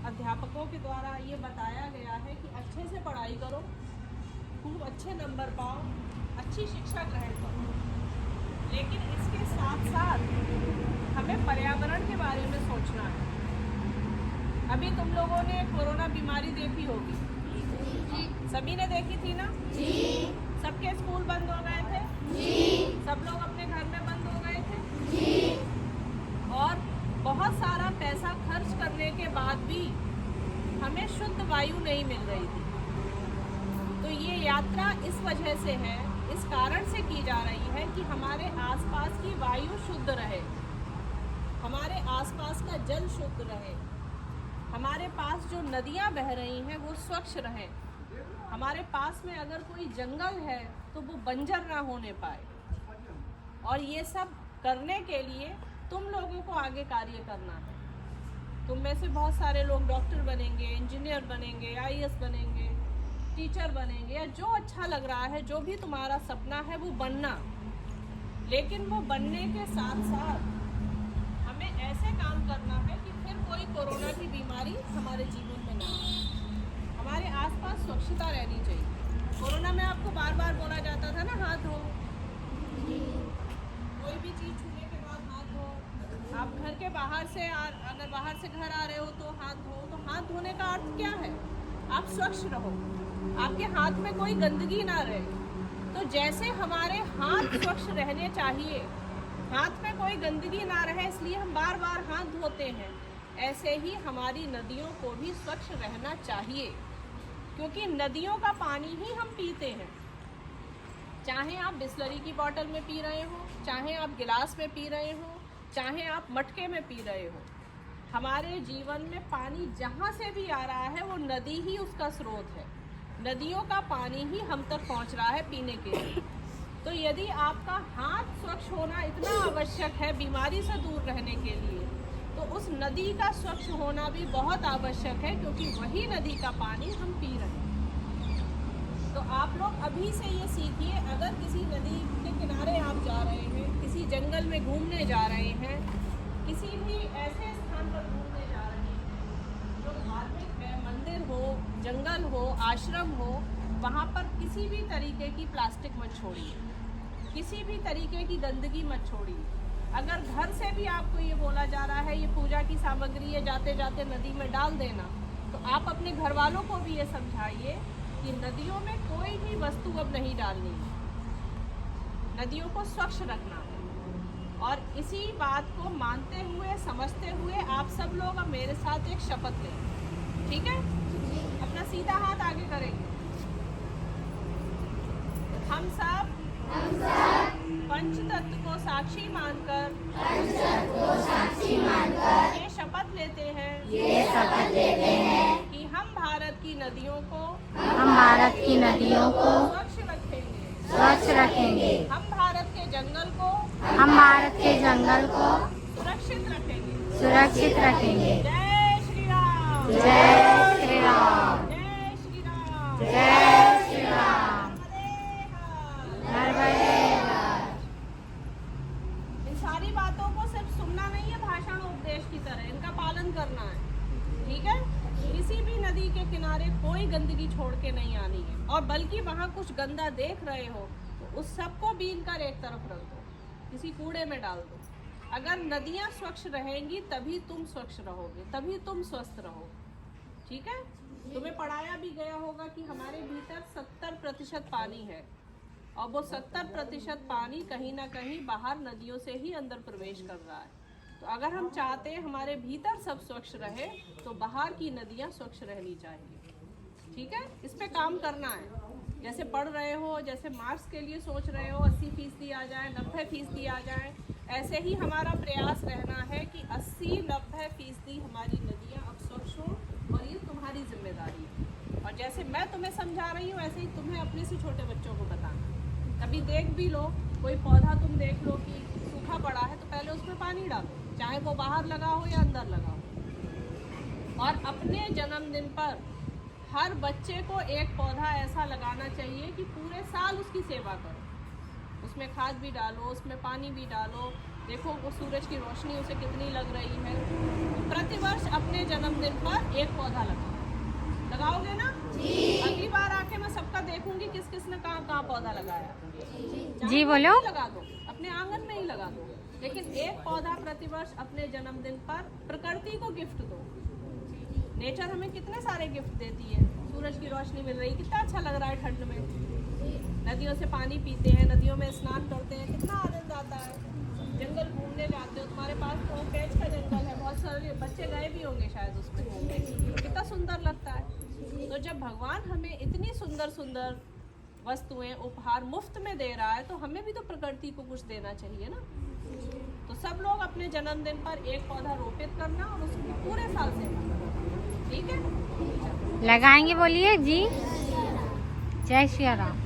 अध्यापकों के द्वारा ये बताया गया है कि अच्छे से पढ़ाई करो, खूब अच्छे नंबर पाओ, अच्छी शिक्षा ग्रहण करो। लेकिन इसके साथ साथ हमें पर्यावरण के बारे में सोचना है। अभी तुम लोगों ने कोरोना बीमारी देखी होगी, सभी ने देखी थी ना? जी। सबके स्कूल बंद हो गए थे? जी। सब लोग अपने घर में बंद हो गए थे? जी। और बहुत सारा पैसा खर्च करने के बाद भी हमें शुद्ध वायु नहीं मिल रही थी। तो ये यात्रा इस वजह से है, इस कारण से की जा रही है कि हमारे आसपास की वायु शुद्ध रहे, हमारे आसपास का जल शुद्ध रहे, हमारे पास जो नदियाँ बह रही हैं वो स्वच्छ रहें, हमारे पास में अगर कोई जंगल है तो वो बंजर ना होने पाए। और ये सब करने के लिए तुम लोगों को आगे कार्य करना है। तुम में से बहुत सारे लोग डॉक्टर बनेंगे, इंजीनियर बनेंगे, IAS बनेंगे, टीचर बनेंगे, या जो अच्छा लग रहा है, जो भी तुम्हारा सपना है वो बनना। लेकिन वो बनने के साथ साथ हमें ऐसे काम करना है कि फिर कोई कोरोना की बीमारी हमारे जीवन में ना आए। हमारे आसपास स्वच्छता रहनी चाहिए। कोरोना में आपको बार बार बोला जाता था ना, हाथ धो, कोई भी चीज़ छूने के बाद हाथ धो। आप घर के बाहर से अगर बाहर से घर आ रहे हो तो हाथ धो। तो हाथ धोने का अर्थ क्या है? आप स्वच्छ रहो, आपके हाथ में कोई गंदगी ना रहे। तो जैसे हमारे हाथ स्वच्छ रहने चाहिए, हाथ में कोई गंदगी ना रहे इसलिए हम बार बार हाथ धोते हैं, ऐसे ही हमारी नदियों को भी स्वच्छ रहना चाहिए, क्योंकि नदियों का पानी ही हम पीते हैं। चाहे आप बिस्लरी की बोतल में पी रहे हो, चाहे आप गिलास में पी रहे हो, चाहे आप मटके में पी रहे हो, हमारे जीवन में पानी जहाँ से भी आ रहा है वो नदी ही उसका स्रोत है। नदियों का पानी ही हम तक पहुँच रहा है पीने के लिए। तो यदि आपका हाथ स्वच्छ होना इतना आवश्यक है बीमारी से दूर रहने के लिए, तो उस नदी का स्वच्छ होना भी बहुत आवश्यक है, क्योंकि वही नदी का पानी हम पी रहे हैं। तो आप लोग अभी से ये सीखिए, अगर किसी नदी के किनारे आप जा रहे हैं, किसी जंगल में घूमने जा रहे हैं, किसी भी ऐसे स्थान पर घूमने जा रहे हैं जो धार्मिक है, मंदिर हो, जंगल हो, आश्रम हो, वहाँ पर किसी भी तरीके की प्लास्टिक मत छोड़िए, किसी भी तरीके की गंदगी मत छोड़िए। अगर घर से भी आपको ये बोला जा रहा है ये पूजा की सामग्री है, जाते जाते नदी में डाल देना, तो आप अपने घर वालों को भी ये समझाइए कि नदियों में कोई भी वस्तु अब नहीं डालनी है, नदियों को स्वच्छ रखना है। और इसी बात को मानते हुए, समझते हुए आप सब लोग अब मेरे साथ एक शपथ लें, ठीक है? अपना सीधा हाथ आगे करेंगे। हम सब पंच तत्व को साक्षी मानकर ये शपथ लेते हैं कि हम भारत की नदियों को स्वच्छ रखेंगे, हम भारत के जंगल को सुरक्षित रखेंगे। जय श्री राम, जय श्री राम, जय श्री राम, जय श्री राम। इन सारी बातों को सिर्फ सुनना नहीं है भाषण उपदेश की तरह, इनका पालन करना है, ठीक है? किसी भी नदी के किनारे कोई गंदगी छोड़ के नहीं आनी है, और बल्कि वहाँ कुछ गंदा देख रहे हो तो उस सबको बीन कर एक तरफ रख दो, किसी कूड़े में डाल दो। अगर नदियाँ स्वच्छ रहेंगी तभी तुम स्वच्छ रहोगे, तभी तुम स्वस्थ रहोगे, ठीक है? तुम्हें पढ़ाया भी गया होगा कि हमारे भीतर 70% पानी है, और वो 70% पानी कहीं ना कहीं बाहर नदियों से ही अंदर प्रवेश कर रहा है। तो अगर हम चाहते हैं हमारे भीतर सब स्वच्छ रहे, तो बाहर की नदियाँ स्वच्छ रहनी चाहिए, ठीक है? इस पे काम करना है। जैसे पढ़ रहे हो, जैसे मार्क्स के लिए सोच रहे हो 80% आ जाए, 90% आ जाए, ऐसे ही हमारा प्रयास रहना है कि 80-90% हमारी नदियाँ अब स्वच्छ हों, और ये तुम्हारी जिम्मेदारी है। और जैसे मैं तुम्हें समझा रही हूँ, ऐसे ही तुम्हें अपने से छोटे बच्चों को बताना। कभी देख भी लो, कोई पौधा तुम देख लो कि सूखा पड़ा है, तो पहले उसमें पानी डालो, चाहे वो बाहर लगा हो या अंदर लगा हो। और अपने जन्मदिन पर हर बच्चे को एक पौधा ऐसा लगाना चाहिए कि पूरे साल उसकी सेवा करो, उसमें खाद भी डालो, उसमें पानी भी डालो, देखो वो सूरज की रोशनी उसे कितनी लग रही है। प्रतिवर्ष अपने जन्मदिन पर एक पौधा लगाओगे ना? अगली बार आके मैं सबका देखूंगी किस किस ने कहाँ पौधा लगाया। जी बोलो। लगा दो, अपने आंगन में ही लगा दो, लेकिन एक पौधा प्रतिवर्ष अपने जन्मदिन पर प्रकृति को गिफ्ट दो। नेचर हमें कितने सारे गिफ्ट देती है। सूरज की रोशनी मिल रही, कितना अच्छा लग रहा है ठंड में। नदियों से पानी पीते हैं, नदियों में स्नान करते हैं, कितना आनंद आता है। जंगल घूमने जाते हो, तुम्हारे पास तो पेड़ का जंगल है, बहुत सारे बच्चे गए भी होंगे शायद उसमें घूमने, कितना सुंदर लगता है। तो जब भगवान हमें इतनी सुंदर सुंदर वस्तुएं उपहार मुफ्त में दे रहा है, तो हमें भी तो प्रकृति को कुछ देना चाहिए ना। तो सब लोग अपने जन्मदिन पर एक पौधा रोपित करना और उसकी पूरे साल सेवा करना, ठीक है? लगाएंगे बोलिए जी। जय श्री राम।